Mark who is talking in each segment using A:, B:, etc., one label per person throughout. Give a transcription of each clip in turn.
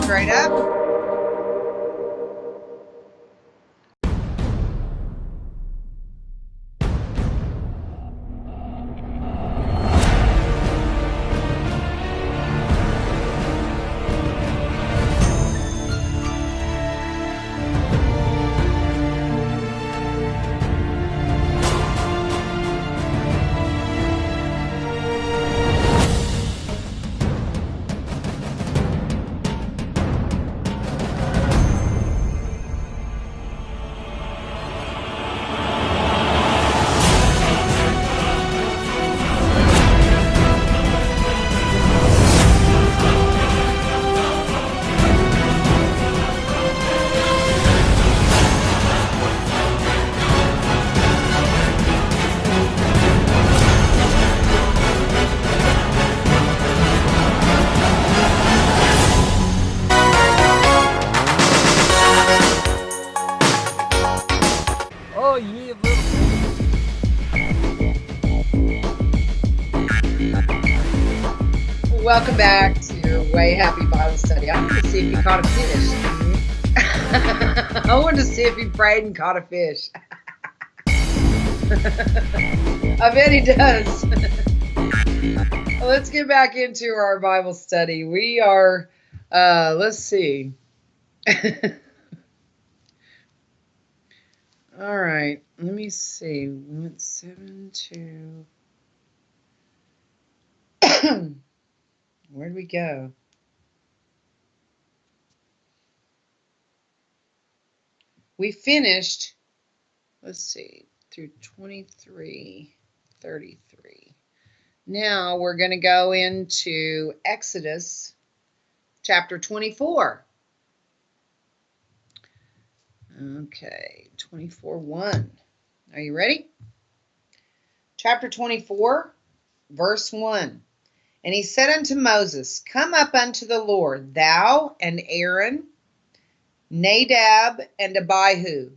A: Straight up.
B: Oh, yeah, little.
A: Welcome back to Way Happy Bible Study. I wanted to see if you caught a fish. I wanted to see if he prayed and caught a fish. I bet he does. Let's get back into our Bible study. We are, let's see. All right, let me see. We went 7 to... Where'd we go? We finished, let's see, through 23:33. Now we're going to go into Exodus chapter 24. Okay, 24:1. Are you ready? Chapter 24, verse 1. And he said unto Moses, Come up unto the Lord, thou and Aaron, Nadab and Abihu,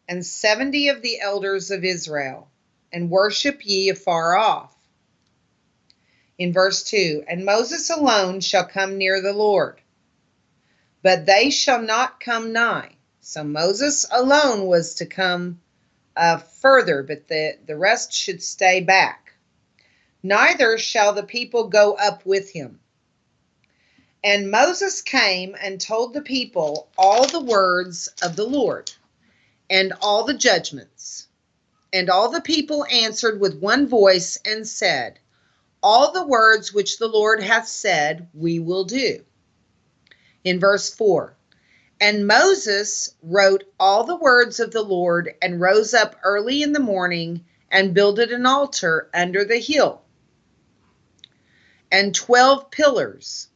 A: and 70 of the elders of Israel, and worship ye afar off. In verse 2, And Moses alone shall come near the Lord, but they shall not come nigh. So Moses alone was to come further, but the rest should stay back. Neither shall the people go up with him. And Moses came and told the people all the words of the Lord, and all the judgments. And all the people answered with one voice and said, All the words which the Lord hath said, we will do. In verse 4, And Moses wrote all the words of the Lord, and rose up early in the morning, and builded an altar under the hill, and 12 pillars,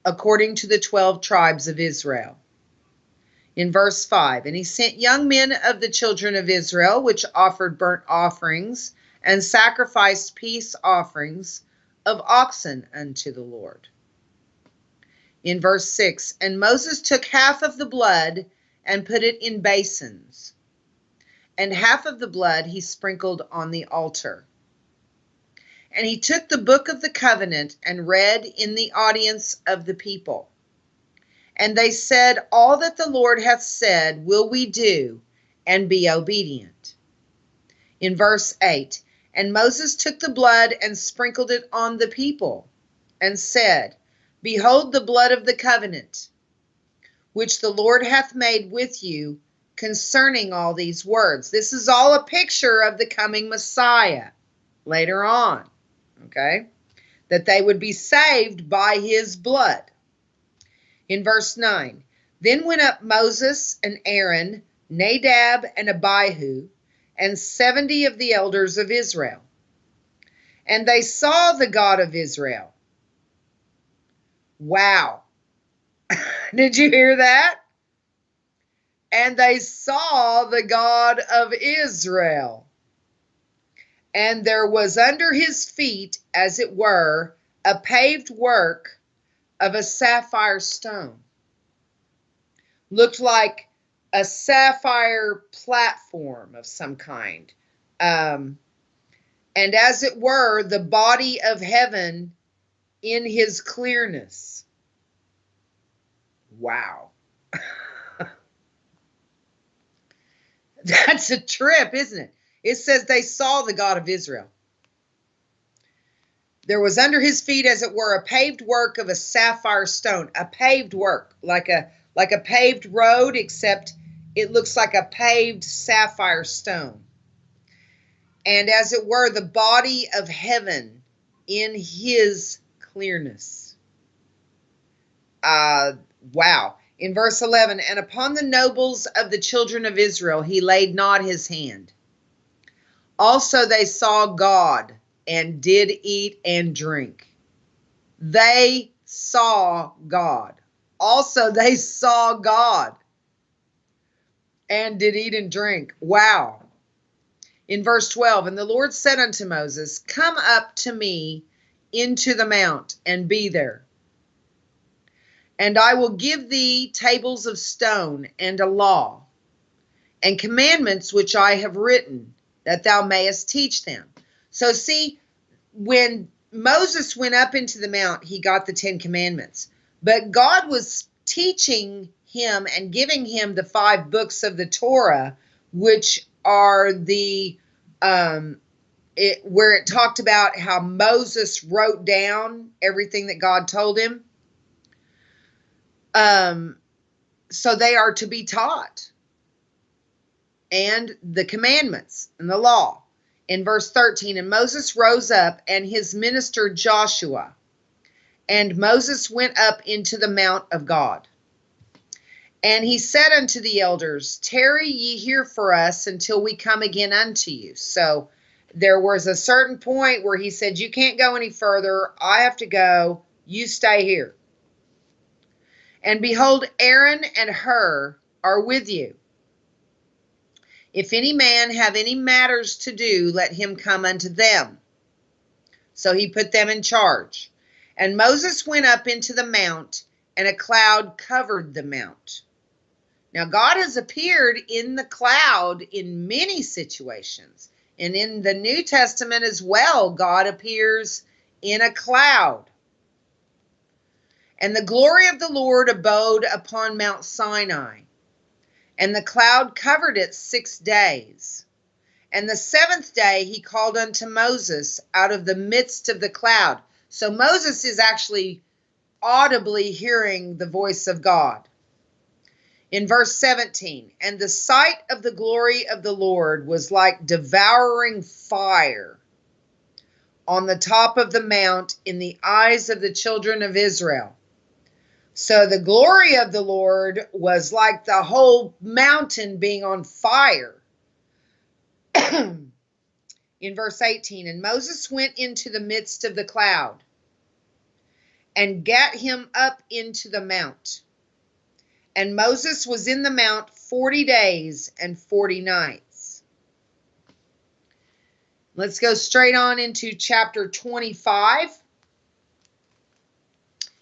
A: according to the 12 tribes of Israel. In verse 5, And he sent young men of the children of Israel, which offered burnt offerings, and sacrificed peace offerings of oxen unto the Lord. In verse 6, And Moses took half of the blood, and put it in basins, and half of the blood he sprinkled on the altar. And he took the book of the covenant, and read in the audience of the people. And they said, All that the Lord hath said will we do, and be obedient. In verse 8, And Moses took the blood, and sprinkled it on the people, and said, Behold the blood of the covenant, which the Lord hath made with you concerning all these words. This is all a picture of the coming Messiah later on. Okay, that they would be saved by his blood. In verse 9, Then went up Moses and Aaron, Nadab and Abihu, and 70 of the elders of Israel. And they saw the God of Israel. Wow. Did you hear that? And they saw the God of Israel. And there was under his feet, as it were, a paved work of a sapphire stone. Looked like a sapphire platform of some kind. And and as it were, the body of heaven in his clearness. Wow. That's a trip, isn't it? It says they saw the God of Israel. There was under his feet, as it were, a paved work of a sapphire stone. A paved work, like a paved road, except it looks like a paved sapphire stone. And as it were, the body of heaven in his clearness. Wow. In verse 11, and upon the nobles of the children of Israel he laid not his hand. Also they saw God and did eat and drink. They saw God. Also they saw God and did eat and drink. Wow. In verse 12, and the Lord said unto Moses, come up to me into the mount and be there. And I will give thee tables of stone and a law and commandments which I have written, that thou mayest teach them. So see, when Moses went up into the mount, he got the 10 commandments. But God was teaching him and giving him the 5 books of the Torah, which are the where it talked about how Moses wrote down everything that God told him. So they are to be taught. And the commandments and the law. In verse 13, and Moses rose up and his minister Joshua. And Moses went up into the mount of God. And he said unto the elders, tarry ye here for us until we come again unto you. So there was a certain point where he said, you can't go any further. I have to go. You stay here. And behold, Aaron and Hur are with you. If any man have any matters to do, let him come unto them. So he put them in charge. And Moses went up into the mount, and a cloud covered the mount. Now God has appeared in the cloud in many situations. And in the New Testament as well, God appears in a cloud. And the glory of the Lord abode upon Mount Sinai, and the cloud covered it 6 days. And the 7th day he called unto Moses out of the midst of the cloud. So Moses is actually audibly hearing the voice of God. In verse 17, and the sight of the glory of the Lord was like devouring fire on the top of the mount in the eyes of the children of Israel. So the glory of the Lord was like the whole mountain being on fire. In verse 18, and Moses went into the midst of the cloud and gat him up into the mount. And Moses was in the mount 40 days and 40 nights. Let's go straight on into chapter 25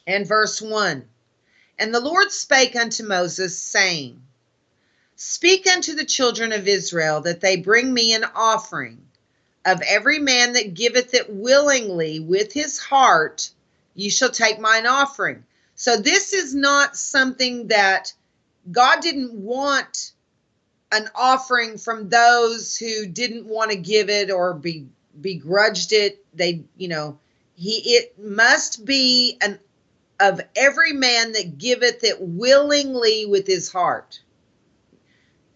A: and verse 1. And the Lord spake unto Moses, saying, speak unto the children of Israel, that they bring me an offering. Of every man that giveth it willingly with his heart, ye shall take mine offering. So this is not something that God didn't want an offering from those who didn't want to give it or begrudged it. It must be of every man that giveth it willingly with his heart,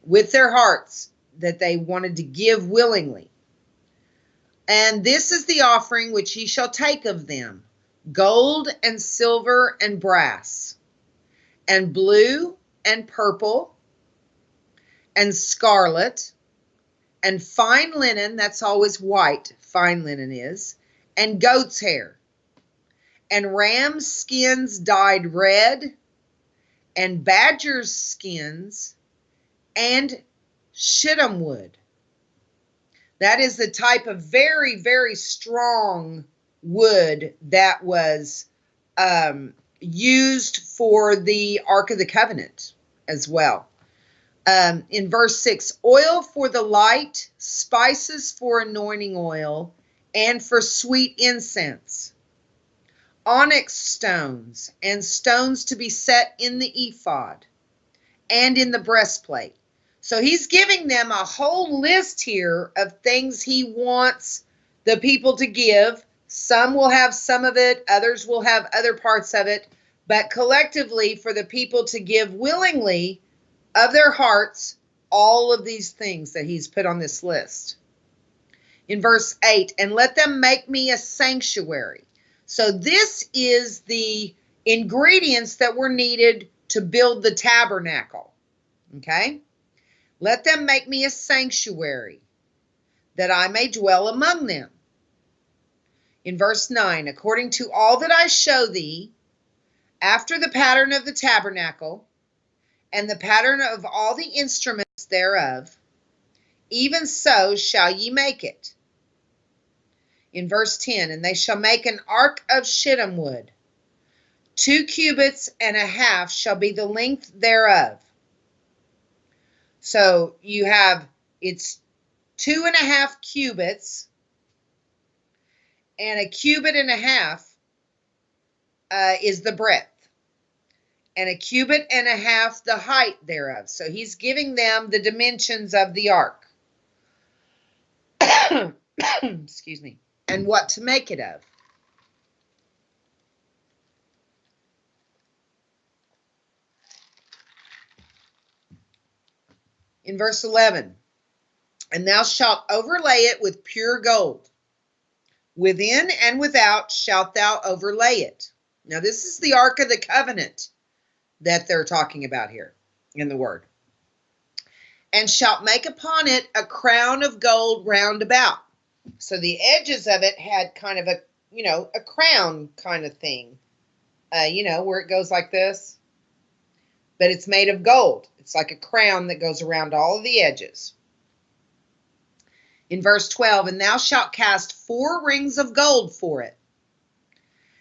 A: with their hearts, that they wanted to give willingly. And this is the offering which ye shall take of them, gold and silver and brass, and blue and purple, and scarlet, and fine linen, that's always white, fine linen is, and goat's hair, and ram's skins dyed red, and badger's skins, and shittim wood. That is the type of very, very strong wood that was used for the Ark of the Covenant as well. In verse 6, oil for the light, spices for anointing oil, and for sweet incense, onyx stones, and stones to be set in the ephod and in the breastplate. So he's giving them a whole list here of things he wants the people to give. Some will have some of it, others will have other parts of it, but collectively for the people to give willingly of their hearts all of these things that he's put on this list. In verse 8, and let them make me a sanctuary. So this is the ingredients that were needed to build the tabernacle. Okay? Let them make me a sanctuary, that I may dwell among them. In verse 9, according to all that I show thee, after the pattern of the tabernacle, and the pattern of all the instruments thereof, even so shall ye make it. In verse 10, and they shall make an ark of shittim wood. 2 cubits and a half shall be the length thereof. So you have, it's 2.5 cubits, and a cubit and a half is the breadth, and a cubit and a half the height thereof. So he's giving them the dimensions of the ark. Excuse me. And what to make it of. In verse 11, and thou shalt overlay it with pure gold. Within and without shalt thou overlay it. Now this is the Ark of the Covenant that they're talking about here in the word. And shalt make upon it a crown of gold round about. So the edges of it had kind of a, a crown kind of thing, where it goes like this. But it's made of gold. It's like a crown that goes around all of the edges. In verse 12, and thou shalt cast 4 rings of gold for it,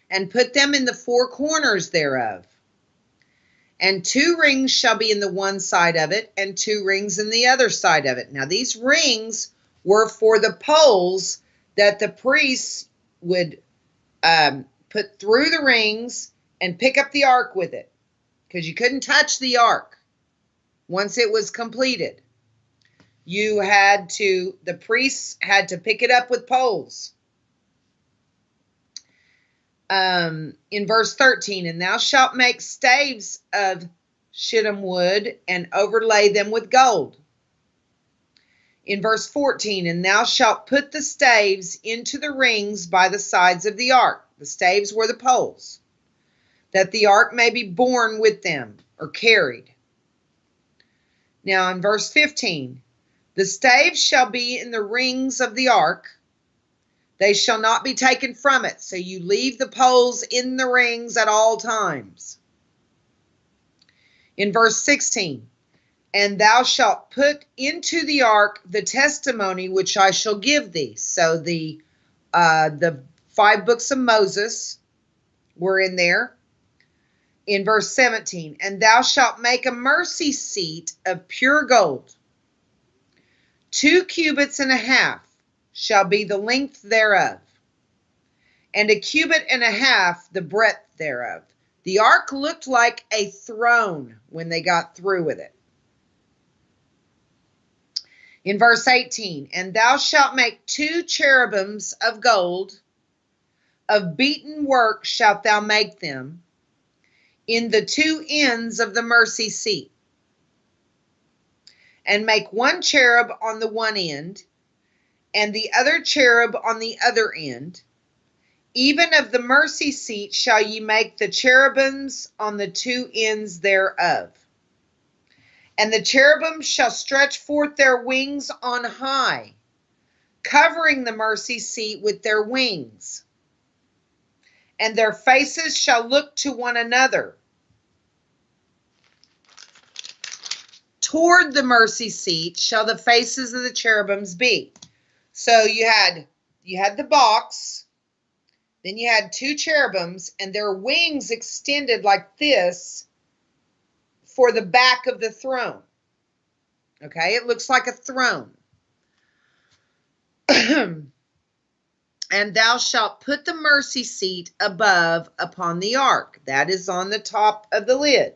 A: and put them in the 4 corners thereof. And 2 rings shall be in the one side of it, and 2 rings in the other side of it. Now these rings were for the poles that the priests would put through the rings and pick up the ark with it, because you couldn't touch the ark once it was completed. The priests had to pick it up with poles. In verse 13, and thou shalt make staves of shittim wood and overlay them with gold. In verse 14, and thou shalt put the staves into the rings by the sides of the ark. The staves were the poles, that the ark may be borne with them, or carried. Now in verse 15, the staves shall be in the rings of the ark. They shall not be taken from it. So you leave the poles in the rings at all times. In verse 16, and thou shalt put into the ark the testimony which I shall give thee. So the 5 books of Moses were in there. In verse 17, and thou shalt make a mercy seat of pure gold. 2 cubits and a half shall be the length thereof, and a cubit and a half the breadth thereof. The ark looked like a throne when they got through with it. In verse 18, and thou shalt make 2 cherubims of gold, of beaten work shalt thou make them, in the 2 ends of the mercy seat. And make 1 cherub on the one end, and the other cherub on the other end. Even of the mercy seat shall ye make the cherubims on the 2 ends thereof. And the cherubim shall stretch forth their wings on high, covering the mercy seat with their wings. And their faces shall look to one another. Toward the mercy seat shall the faces of the cherubims be. So you had the box, then you had 2 cherubims, and their wings extended like this for the back of the throne. Okay, it looks like a throne. And thou shalt put the mercy seat above upon the ark. That is on the top of the lid.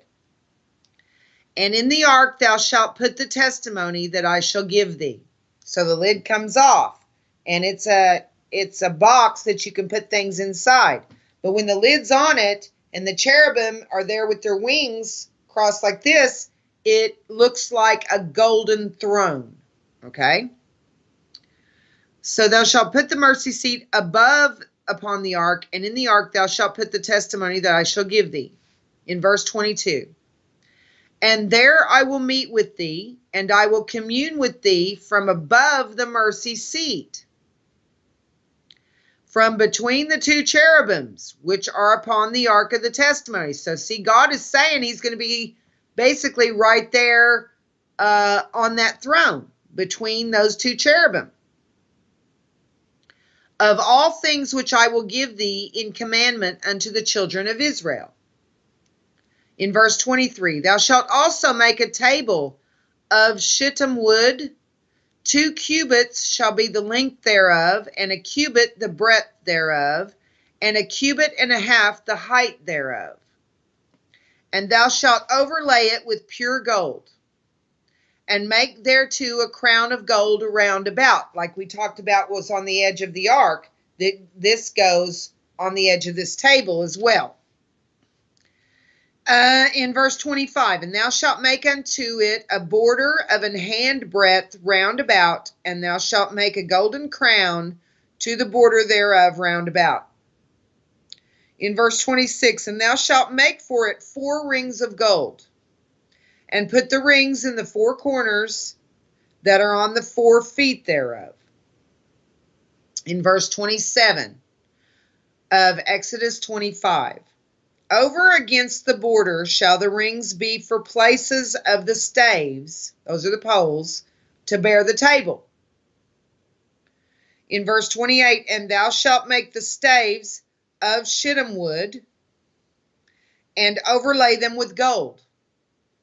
A: And in the ark thou shalt put the testimony that I shall give thee. So the lid comes off, and it's a box that you can put things inside. But when the lid's on it and the cherubim are there with their wings crossed like this, it looks like a golden throne. Okay? So thou shalt put the mercy seat above upon the ark, and in the ark thou shalt put the testimony that I shall give thee. In verse 22. And there I will meet with thee, and I will commune with thee from above the mercy seat, from between the two cherubims, which are upon the ark of the testimony. So see, God is saying he's going to be basically right there on that throne, between those two cherubim. Of all things which I will give thee in commandment unto the children of Israel. In verse 23, thou shalt also make a table of shittim wood. 2 cubits shall be the length thereof, and a cubit the breadth thereof, and a cubit and a half the height thereof. And thou shalt overlay it with pure gold, and make thereto a crown of gold around about, like we talked about was on the edge of the ark. This goes on the edge of this table as well. In verse 25, and thou shalt make unto it a border of an hand breadth round about, and thou shalt make a golden crown to the border thereof round about. In verse 26, and thou shalt make for it 4 rings of gold, and put the rings in the 4 corners that are on the 4 feet thereof. In verse 27 of Exodus 25, over against the border shall the rings be for places of the staves, those are the poles, to bear the table. In verse 28, and thou shalt make the staves of shittim wood, and overlay them with gold.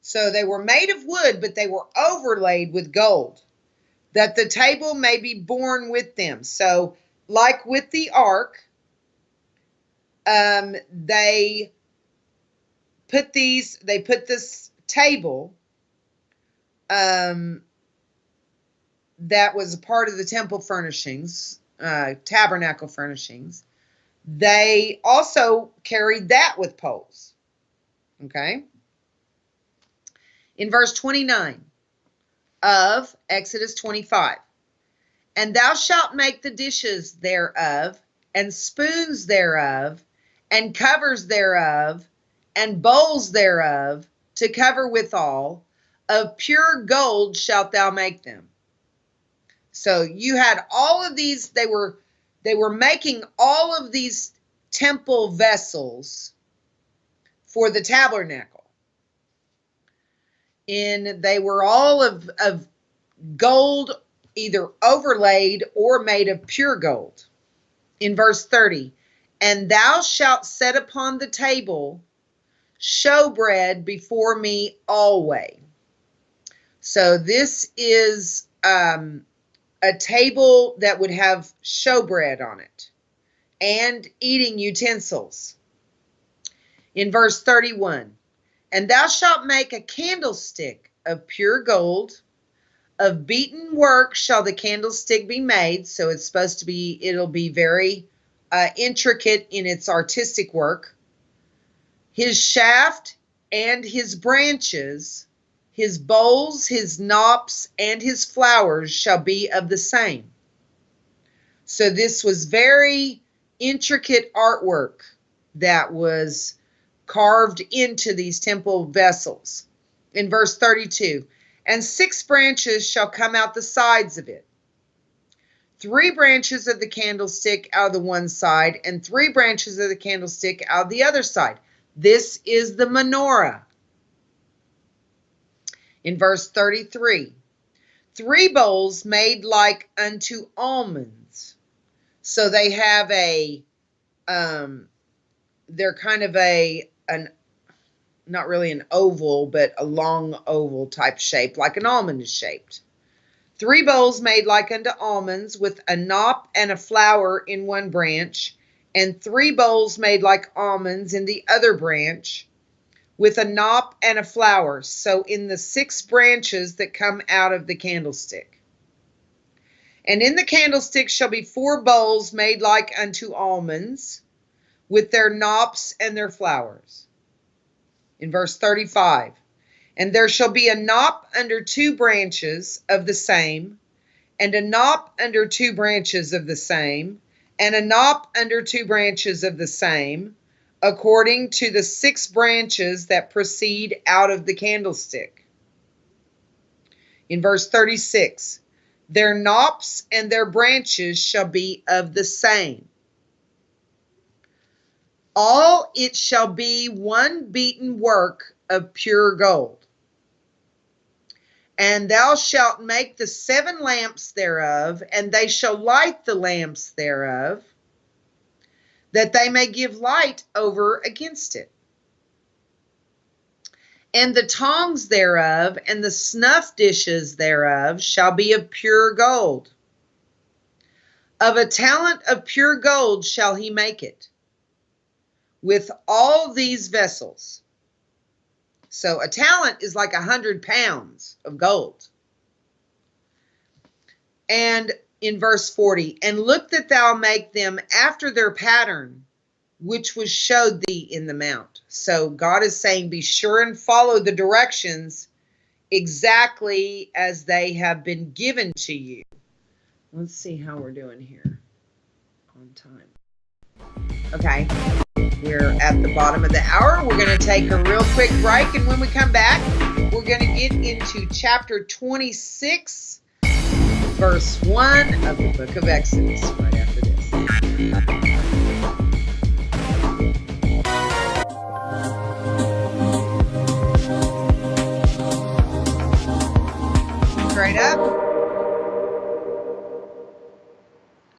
A: So they were made of wood, but they were overlaid with gold, that the table may be borne with them. So like with the ark, they put this table that was a part of the temple furnishings, tabernacle furnishings. They also carried that with poles. Okay. In verse 29 of Exodus 25, and thou shalt make the dishes thereof, and spoons thereof, and covers thereof, and bowls thereof, to cover withal, of pure gold shalt thou make them. So you had all of these, they were making all of these temple vessels for the tabernacle. And they were all of gold, either overlaid or made of pure gold. In verse 30, and thou shalt set upon the table showbread before me always. So this is a table that would have showbread on it and eating utensils. In verse 31, and thou shalt make a candlestick of pure gold. Of beaten work shall the candlestick be made. So it's supposed to be, it'll be very intricate in its artistic work. His shaft and his branches, his bowls, his knops, and his flowers shall be of the same. So this was very intricate artwork that was carved into these temple vessels. In verse 32, and 6 branches shall come out the sides of it. 3 branches of the candlestick out of the one side, and 3 branches of the candlestick out of the other side. This is the menorah. In verse 33, 3 bowls made like unto almonds. So they have they're kind of not really an oval, but a long oval type shape, like an almond is shaped. 3 bowls made like unto almonds, with a knop and a flower in one branch, and 3 bowls made like almonds in the other branch, with a knop and a flower, so in the 6 branches that come out of the candlestick. And in the candlestick shall be 4 bowls made like unto almonds, with their knops and their flowers. In verse 35, and there shall be a knop under 2 branches of the same, and a knop under 2 branches of the same, and a knop under 2 branches of the same, according to the 6 branches that proceed out of the candlestick. In verse 36, their knops and their branches shall be of the same. All it shall be one beaten work of pure gold. And thou shalt make the 7 lamps thereof, and they shall light the lamps thereof, that they may give light over against it. And the tongs thereof and the snuff dishes thereof shall be of pure gold. Of a talent of pure gold shall he make it, with all these vessels. So a talent is like 100 pounds of gold. And in verse 40, and look that thou make them after their pattern, which was showed thee in the mount. So God is saying, be sure and follow the directions exactly as they have been given to you. Let's see how we're doing here on time. Okay, we're at the bottom of the hour. We're going to take a real quick break, and when we come back, we're going to get into chapter 26, verse 1 of the book of Exodus, right after this. Straight up.